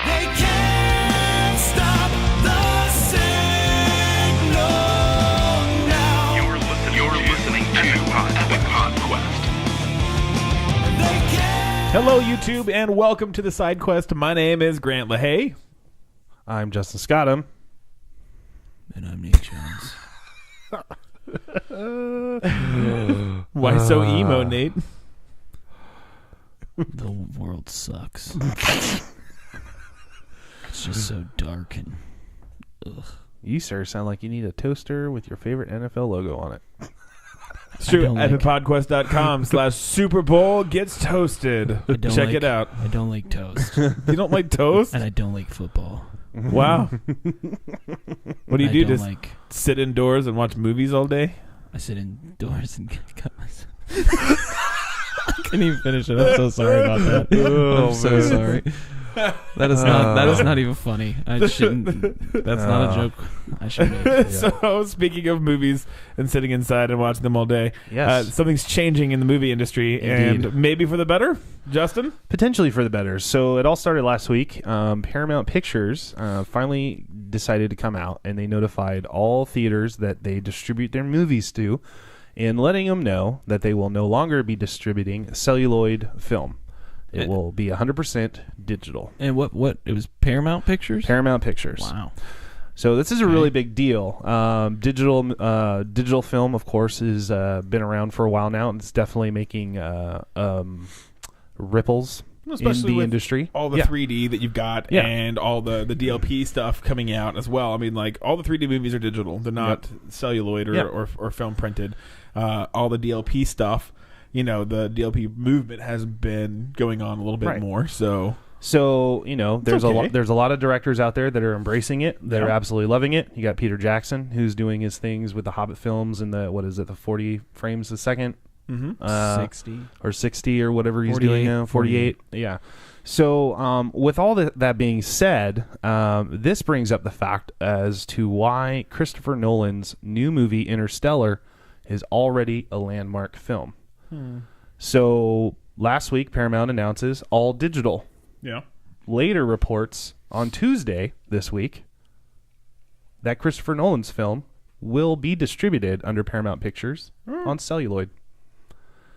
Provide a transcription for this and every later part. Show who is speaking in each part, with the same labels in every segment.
Speaker 1: They can't stop the signal now.
Speaker 2: You're listening to SideQuest.
Speaker 1: They can't.
Speaker 3: Hello, YouTube, and welcome to the SideQuest. My name is Grant LaHaye.
Speaker 4: I'm Justin Scottham.
Speaker 5: And I'm Nate Jones.
Speaker 3: Why so emo, Nate?
Speaker 5: The world sucks. It's just so dark and ugh.
Speaker 4: You, sir, sound like you need a toaster with your favorite NFL logo on it.
Speaker 3: It's true.
Speaker 5: don't like-
Speaker 3: EpicPodquest.com/Super Bowl gets toasted.
Speaker 5: I don't
Speaker 3: Check
Speaker 5: like-
Speaker 3: it out.
Speaker 5: I don't like toast.
Speaker 3: You don't like toast?
Speaker 5: And I don't like football.
Speaker 3: Wow. What do you
Speaker 5: I
Speaker 3: do?
Speaker 5: don't
Speaker 3: Just
Speaker 5: like.
Speaker 3: sit indoors and watch movies all day?
Speaker 5: I sit indoors and cut myself. I couldn't even finish it. I'm so sorry about that. I'm so sorry. That is not even funny. I shouldn't. That's not a joke. I should make.
Speaker 3: So, speaking of movies and sitting inside and watching them all day,
Speaker 4: Yes.
Speaker 3: something's changing in the movie industry,
Speaker 4: Indeed.
Speaker 3: and maybe for the better. Justin?
Speaker 4: Potentially for the better. So it all started last week. Paramount Pictures finally decided to come out, and they notified all theaters that they distribute their movies to, and letting them know that they will no longer be distributing celluloid film. It will be 100% digital.
Speaker 5: And what? It was Paramount Pictures?
Speaker 4: Paramount Pictures.
Speaker 5: Wow.
Speaker 4: So this is a really big deal. Digital film, of course, has been around for a while now, and it's definitely making ripples
Speaker 3: Especially
Speaker 4: in the
Speaker 3: with
Speaker 4: industry.
Speaker 3: all the 3D that you've got and all the DLP stuff coming out as well. I mean, like, all the 3D movies are digital. They're not celluloid or film printed. All the DLP stuff, you know, the DLP movement has been going on a little bit more. So
Speaker 4: you know, there's a lot of directors out there that are embracing it. They're absolutely loving it. You got Peter Jackson, who's doing his things with the Hobbit films and the 40 frames a second.
Speaker 5: 60
Speaker 4: or 60 or whatever he's
Speaker 5: 48,
Speaker 4: doing now, 48. Yeah. So with all that being said, this brings up the fact as to why Christopher Nolan's new movie Interstellar is already a landmark film. So last week, Paramount announces all digital.
Speaker 3: yeah.
Speaker 4: Later reports on Tuesday this week that Christopher Nolan's film will be distributed under Paramount Pictures on celluloid.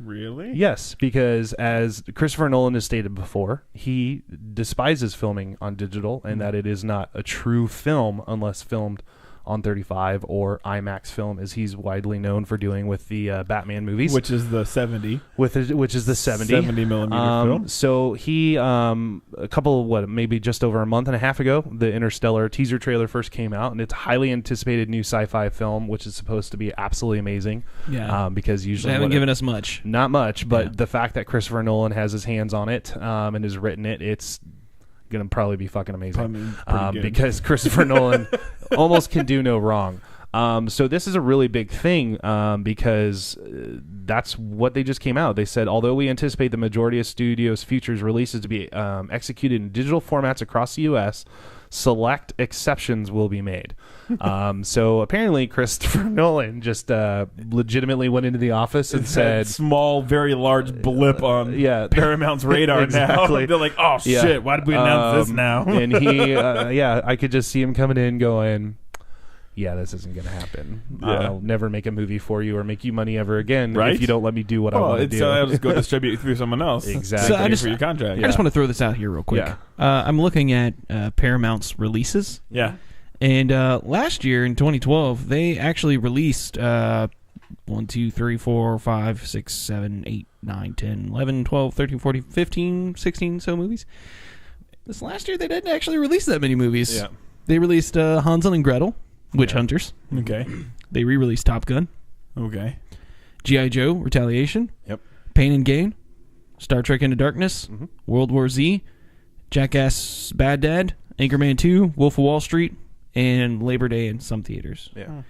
Speaker 3: Really?
Speaker 4: Yes, because as Christopher Nolan has stated before, he despises filming on digital and that it is not a true film unless filmed on 35 or IMAX film, as he's widely known for doing with the Batman movies.
Speaker 3: Which is the 70.
Speaker 4: Which is the 70
Speaker 3: millimeter film.
Speaker 4: So he, maybe just over a month and a half ago, the Interstellar teaser trailer first came out, and it's a highly anticipated new sci-fi film, which is supposed to be absolutely amazing.
Speaker 5: Yeah.
Speaker 4: Because usually
Speaker 5: They haven't given us much.
Speaker 4: not much, but the fact that Christopher Nolan has his hands on it and has written it, it's gonna probably be fucking amazing.
Speaker 3: Pretty good.
Speaker 4: Because Christopher Nolan almost can do no wrong. So this is a really big thing because that's what they just came out. They said, although we anticipate the majority of studios' futures releases to be executed in digital formats across the U.S., select exceptions will be made. So apparently Christopher Nolan just legitimately went into the office and said,
Speaker 3: small, very large blip on Paramount's radar
Speaker 4: exactly.
Speaker 3: now. They're like, oh, shit, why did we announce this now?
Speaker 4: And he, I could just see him coming in going, yeah, this isn't going to happen. I'll never make a movie for you or make you money ever again if you don't let me do what I want to do.
Speaker 3: I'll just go distribute it through someone else.
Speaker 4: Exactly.
Speaker 5: So
Speaker 3: For your contract.
Speaker 5: I just want to throw this out here real quick.
Speaker 4: Yeah.
Speaker 5: I'm looking at Paramount's releases.
Speaker 3: Yeah.
Speaker 5: And last year in 2012, they actually released 1, 2, 3, 4, 5, 6, 7, 8, 9, 10, 11, 12, 13, 14, 15, 16 so movies. This last year, they didn't actually release that many movies.
Speaker 3: Yeah.
Speaker 5: They released Hansel and Gretel, Witch Hunters.
Speaker 3: Okay.
Speaker 5: They re-released Top Gun.
Speaker 3: Okay.
Speaker 5: G.I. Joe, Retaliation.
Speaker 3: Yep.
Speaker 5: Pain and Gain. Star Trek Into Darkness. World War Z. Jackass Bad Dad. Anchorman 2. Wolf of Wall Street. And Labor Day in some theaters.
Speaker 4: Yeah.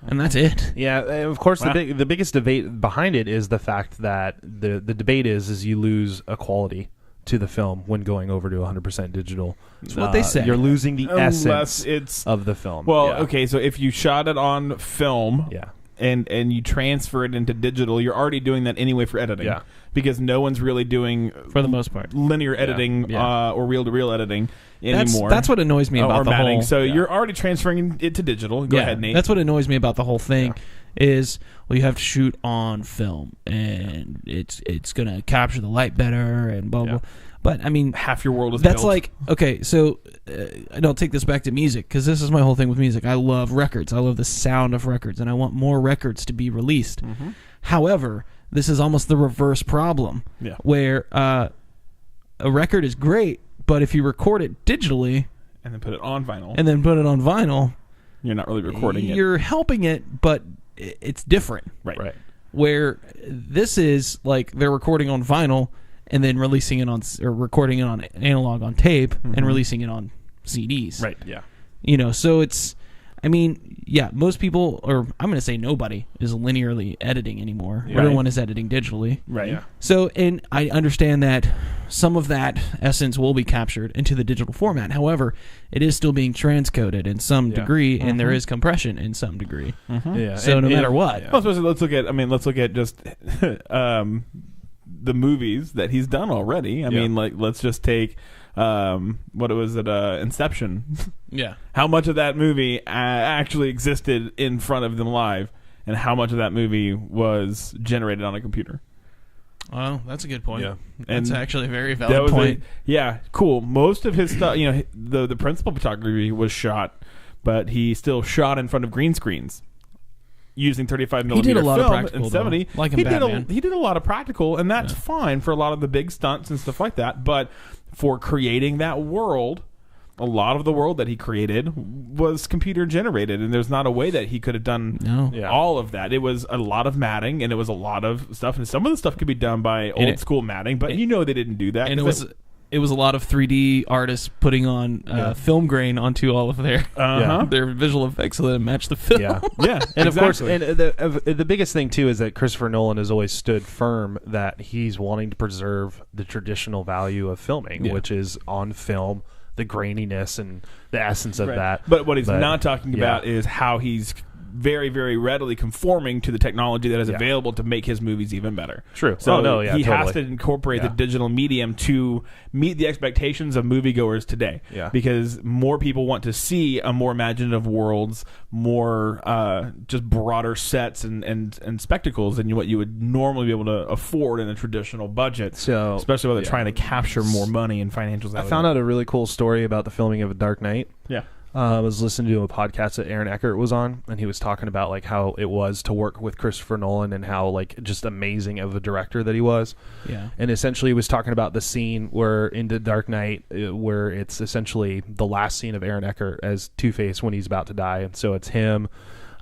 Speaker 5: And that's it.
Speaker 4: Yeah, of course, the biggest debate behind it is the fact that the debate is you lose a quality to the film when going over to 100% digital.
Speaker 5: That's what they say.
Speaker 4: You're losing the
Speaker 3: Unless
Speaker 4: essence
Speaker 3: it's
Speaker 4: of the film.
Speaker 3: Well, okay, so if you shot it on film
Speaker 4: Yeah.
Speaker 3: and you transfer it into digital, you're already doing that anyway for editing.
Speaker 4: Yeah.
Speaker 3: because no one's really doing
Speaker 5: for the most part
Speaker 3: linear editing or reel-to-reel editing anymore.
Speaker 5: That's what annoys me about the
Speaker 3: matting.
Speaker 5: whole.
Speaker 3: So you're already transferring it to digital. Go ahead, Nate.
Speaker 5: That's what annoys me about the whole thing. Is you have to shoot on film and it's gonna capture the light better and blah blah. But I mean,
Speaker 3: half your world is
Speaker 5: that's
Speaker 3: built.
Speaker 5: like okay. So I'll take this back to music because this is my whole thing with music. I love records. I love the sound of records, and I want more records to be released.
Speaker 3: Mm-hmm.
Speaker 5: However, this is almost the reverse problem, where a record is great, but if you record it digitally
Speaker 3: and then put it on vinyl, you're not really recording it.
Speaker 5: You're helping it, but it's different.
Speaker 3: Right.
Speaker 5: Where this is like they're recording on vinyl and then releasing it on, or recording it on analog on tape and releasing it on CDs.
Speaker 3: Right, yeah.
Speaker 5: You know, so it's, I mean, most people, or I'm going to say nobody, is linearly editing anymore.
Speaker 3: Yeah.
Speaker 5: Everyone is editing digitally.
Speaker 3: Right. Yeah.
Speaker 5: So, and I understand that some of that essence will be captured into the digital format. However, it is still being transcoded in some degree, and there is compression in some degree.
Speaker 4: Yeah.
Speaker 5: So no matter what.
Speaker 3: Well, especially let's look at just the movies that he's done already. I mean, like, let's just take Inception.
Speaker 5: Yeah.
Speaker 3: How much of that movie actually existed in front of them live, and how much of that movie was generated on a computer?
Speaker 5: Oh, that's a good point.
Speaker 4: Yeah.
Speaker 5: That's
Speaker 3: And
Speaker 5: actually a very
Speaker 3: that
Speaker 5: valid
Speaker 3: was
Speaker 5: point.
Speaker 3: cool. Most of his stuff, the principal photography was shot, but he still shot in front of green screens using 35 millimeter
Speaker 5: He did a lot of
Speaker 3: film
Speaker 5: practical,
Speaker 3: in 70.
Speaker 5: though, like in
Speaker 3: he
Speaker 5: Batman.
Speaker 3: did a lot of practical, and that's fine for a lot of the big stunts and stuff like that. But for creating that world, a lot of the world that he created was computer generated, and there's not a way that he could have done all of that. It was a lot of matting, and it was a lot of stuff, and some of the stuff could be done by old school matting, but they didn't do that.
Speaker 5: And it was a lot of 3D artists putting on film grain onto all of their visual effects so that it matched the film.
Speaker 4: And of course, and the biggest thing too is that Christopher Nolan has always stood firm that he's wanting to preserve the traditional value of filming, which is on film, the graininess and the essence of that.
Speaker 3: But what he's not talking about is how he's very, very readily conforming to the technology that is available to make his movies even better.
Speaker 4: True.
Speaker 3: So he has to incorporate the digital medium to meet the expectations of moviegoers today.
Speaker 4: Yeah.
Speaker 3: Because more people want to see a more imaginative worlds, more just broader sets and spectacles than what you would normally be able to afford in a traditional budget.
Speaker 4: So,
Speaker 3: especially when they're trying to capture more money and financials.
Speaker 4: I found out a really cool story about the filming of A Dark Knight.
Speaker 3: Yeah.
Speaker 4: I was listening to a podcast that Aaron Eckhart was on, and he was talking about like how it was to work with Christopher Nolan and how like just amazing of a director that he was.
Speaker 5: Yeah.
Speaker 4: And essentially he was talking about the scene where in The Dark Knight where it's essentially the last scene of Aaron Eckhart as Two-Face when he's about to die. And so it's him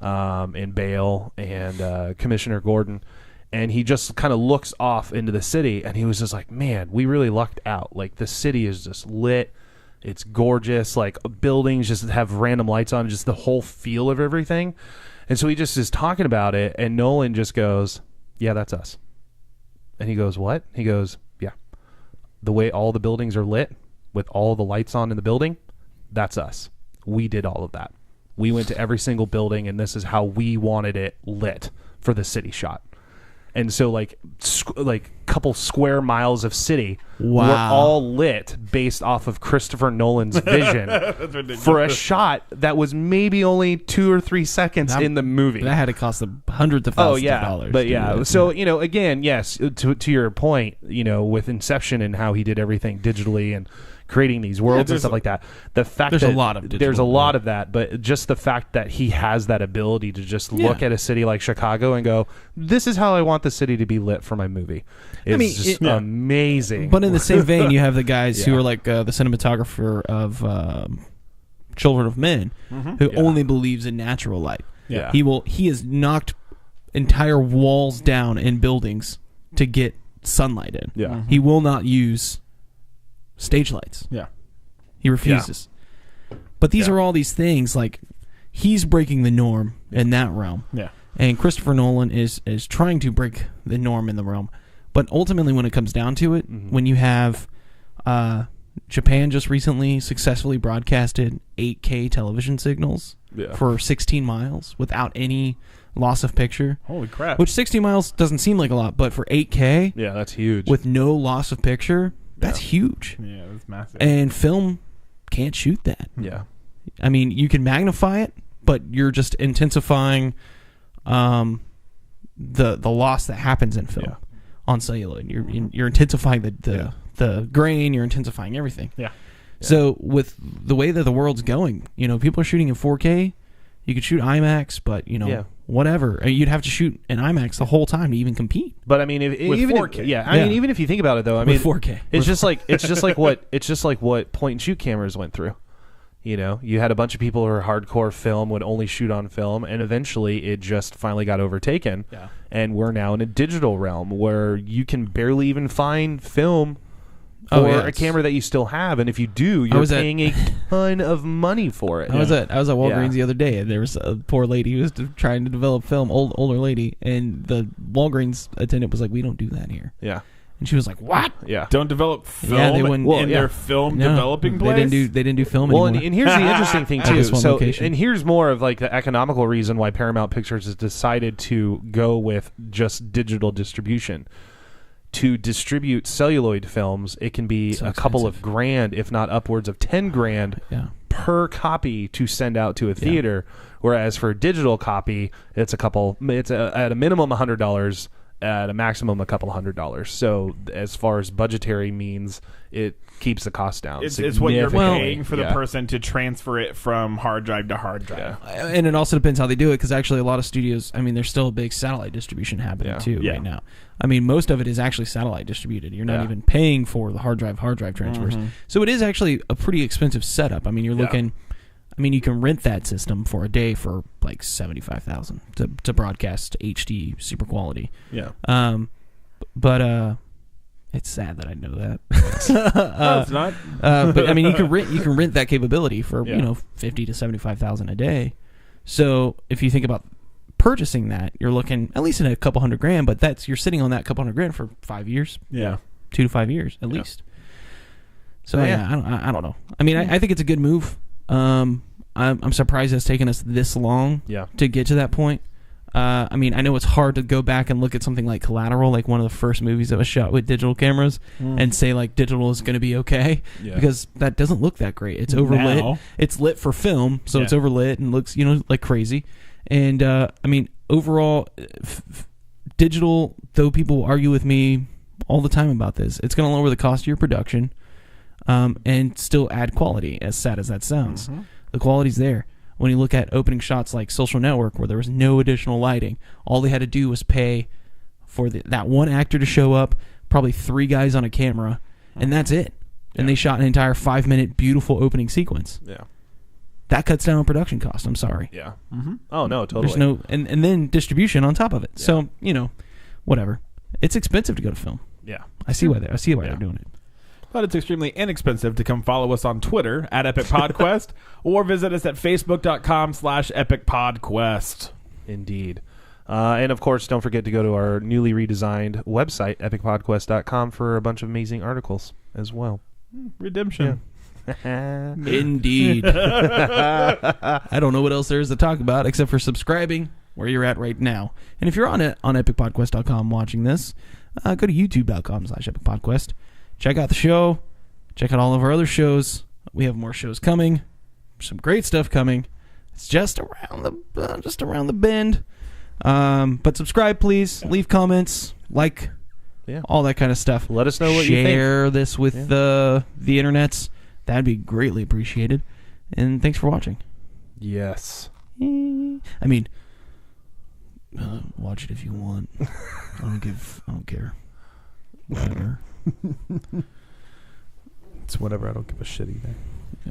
Speaker 4: and Bale and Commissioner Gordon. And he just kind of looks off into the city, and he was just like, man, we really lucked out. Like, the city is just lit. It's gorgeous. Like, buildings just have random lights on, just the whole feel of everything. And so he just is talking about it, and Nolan just goes, yeah, that's us. And he goes, what? He goes, yeah. The way all the buildings are lit with all the lights on in the building, that's us. We did all of that. We went to every single building, and this is how we wanted it lit for the city shot. And so, like couple square miles of city were all lit based off of Christopher Nolan's vision for a shot that was maybe only 2 or 3 seconds in the movie.
Speaker 5: That had to cost hundreds of thousands of dollars.
Speaker 4: But so again, yes, to your point, with Inception and how he did everything digitally and creating these worlds and stuff like that. The fact
Speaker 5: there's
Speaker 4: that
Speaker 5: a lot of digital,
Speaker 4: there's a lot of that, but just the fact that he has that ability to just look at a city like Chicago and go, "This is how I want the city to be lit for my movie." It's just amazing.
Speaker 5: But in the same vein, you have the guys who are like the cinematographer of Children of Men, who only believes in natural light.
Speaker 3: Yeah,
Speaker 5: he has knocked entire walls down in buildings to get sunlight in.
Speaker 4: Yeah,
Speaker 5: he will not use stage lights.
Speaker 3: Yeah,
Speaker 5: he refuses. But these are all these things like he's breaking the norm in that realm.
Speaker 3: Yeah,
Speaker 5: and Christopher Nolan is trying to break the norm in the realm. But ultimately, when it comes down to it, when you have Japan just recently successfully broadcasted 8K television signals for 16 miles without any loss of picture.
Speaker 3: Holy crap.
Speaker 5: Which 16 miles doesn't seem like a lot, but for 8K
Speaker 4: Yeah, that's huge.
Speaker 5: with no loss of picture, that's huge.
Speaker 3: Yeah, that's massive.
Speaker 5: And film can't shoot that.
Speaker 4: yeah.
Speaker 5: I mean, you can magnify it, but you're just intensifying the loss that happens in film on celluloid. You're intensifying the grain. You're intensifying everything.
Speaker 3: Yeah.
Speaker 5: So with the way that the world's going, people are shooting in 4K. You could shoot IMAX, but whatever. You'd have to shoot in IMAX the whole time to even compete.
Speaker 4: But I mean,
Speaker 3: With
Speaker 4: even
Speaker 3: 4K.
Speaker 4: I mean, even if you think about it, though, I mean,
Speaker 5: With 4K.
Speaker 4: it's just like what point and shoot cameras went through. You had a bunch of people who were hardcore film, would only shoot on film, and eventually it just finally got overtaken.
Speaker 5: Yeah.
Speaker 4: And we're now in a digital realm where you can barely even find film
Speaker 5: Oh,
Speaker 4: or
Speaker 5: yeah,
Speaker 4: a
Speaker 5: it's-
Speaker 4: camera that you still have, and if you do, you're
Speaker 5: was at-
Speaker 4: paying a ton of money for it.
Speaker 5: I was at Walgreens
Speaker 4: Yeah.
Speaker 5: the other day, and there was a poor lady who was trying to develop film, older lady, and the Walgreens attendant was like, "We don't do that here,"
Speaker 4: Yeah.
Speaker 5: and she was like, "What?"
Speaker 4: Yeah.
Speaker 3: Don't develop film
Speaker 5: Yeah, they wouldn't-
Speaker 3: in their film
Speaker 5: No,
Speaker 3: developing place?
Speaker 5: They didn't do film
Speaker 4: Well,
Speaker 5: anymore.
Speaker 4: and here's the interesting thing
Speaker 5: At
Speaker 4: too.
Speaker 5: this one
Speaker 4: So,
Speaker 5: location.
Speaker 4: and here's more of like the economical reason why Paramount Pictures has decided to go with just digital distribution. To distribute celluloid films, it can be
Speaker 5: So
Speaker 4: a couple of
Speaker 5: expensive.
Speaker 4: grand, if not upwards of 10 grand
Speaker 5: Yeah.
Speaker 4: per copy to send out to a theater. Whereas for a digital copy, it's at a minimum $100, at a maximum a couple $100. So as far as budgetary means, it keeps the cost down.
Speaker 3: It's what you're
Speaker 4: significantly.
Speaker 3: paying for the
Speaker 4: Yeah.
Speaker 3: person to transfer it from hard drive to hard drive.
Speaker 5: And it also depends how they do it, because actually a lot of studios, I mean, there's still a big satellite distribution happening too
Speaker 3: Yeah.
Speaker 5: right now. I mean, most of it is actually satellite distributed. You're not
Speaker 4: Yeah.
Speaker 5: even paying for the hard drive transfers. So it is actually a pretty expensive setup. I mean, you're looking. I mean, you can rent that system for a day for like $75,000 to broadcast HD super quality.
Speaker 3: Yeah.
Speaker 5: But it's sad that I know that.
Speaker 3: No, it's not.
Speaker 5: But I mean, you can rent that capability for
Speaker 3: Yeah.
Speaker 5: $50,000 to $75,000 a day. So if you think about purchasing that, you're looking at least in a couple $100,000. But you're sitting on that couple $100,000 for 5 years,
Speaker 3: Yeah.
Speaker 5: 2 to 5 years at least. So
Speaker 4: Yeah.
Speaker 5: I don't know. I mean, I think it's a good move. I'm surprised it's taken us this long
Speaker 4: Yeah.
Speaker 5: to get to that point. I mean, I know it's hard to go back and look at something like Collateral, like one of the first movies that was shot with digital cameras, and say like digital is going to be okay, because that doesn't look that great. It's overlit.
Speaker 3: Now.
Speaker 5: It's lit for film, so it's
Speaker 3: Yeah.
Speaker 5: overlit and looks like crazy. And I mean, overall, digital, though people argue with me all the time about this, it's going to lower the cost of your production, and still add quality. As sad as that sounds, the quality's there. When you look at opening shots like Social Network, where there was no additional lighting, all they had to do was pay for that one actor to show up, probably 3 guys on a camera, and that's it. And they shot an entire 5-minute beautiful opening sequence.
Speaker 4: Yeah.
Speaker 5: That cuts down on production cost. I'm sorry.
Speaker 4: Yeah. Oh, no, totally.
Speaker 5: There's no and then distribution on top of it. So whatever. It's expensive to go to film.
Speaker 4: Yeah.
Speaker 5: I see why they're doing it.
Speaker 3: But it's extremely inexpensive to come follow us on Twitter at Epic Podcast or visit us at facebook.com/epicpodquest.
Speaker 4: Indeed. And of course, don't forget to go to our newly redesigned website, epicpodquest.com, for a bunch of amazing articles as well.
Speaker 3: Redemption.
Speaker 5: Indeed. I don't know what else there is to talk about except for subscribing where you're at right now. And if you're on epicpodquest.com watching this, go to youtube.com/epicpodquest. Check out the show. Check out all of our other shows. We have more shows coming. Some great stuff coming. It's just around the bend. But subscribe, please. Leave comments. Like.
Speaker 4: Yeah.
Speaker 5: All that kind of stuff.
Speaker 4: Let us know what you think.
Speaker 5: Share this with the internets. That'd be greatly appreciated. And thanks for watching.
Speaker 4: Yes.
Speaker 5: I mean, watch it if you want. I don't care. Whatever.
Speaker 3: It's whatever. I don't give a shit either.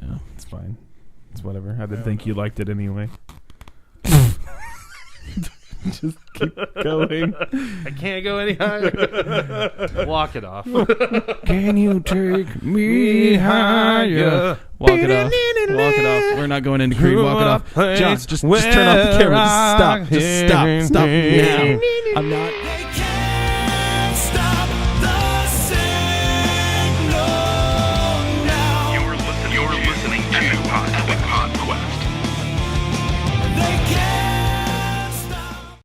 Speaker 5: Yeah.
Speaker 3: It's fine. It's whatever. I didn't think you liked it anyway. Just keep going.
Speaker 4: I can't go any higher. Walk it off.
Speaker 5: Can you take me higher? Walk it off. Walk it off. We're not going into Creed. Walk it off. John, just turn off the camera. Just stop. Just stop. Stop now. I'm not.
Speaker 1: They can't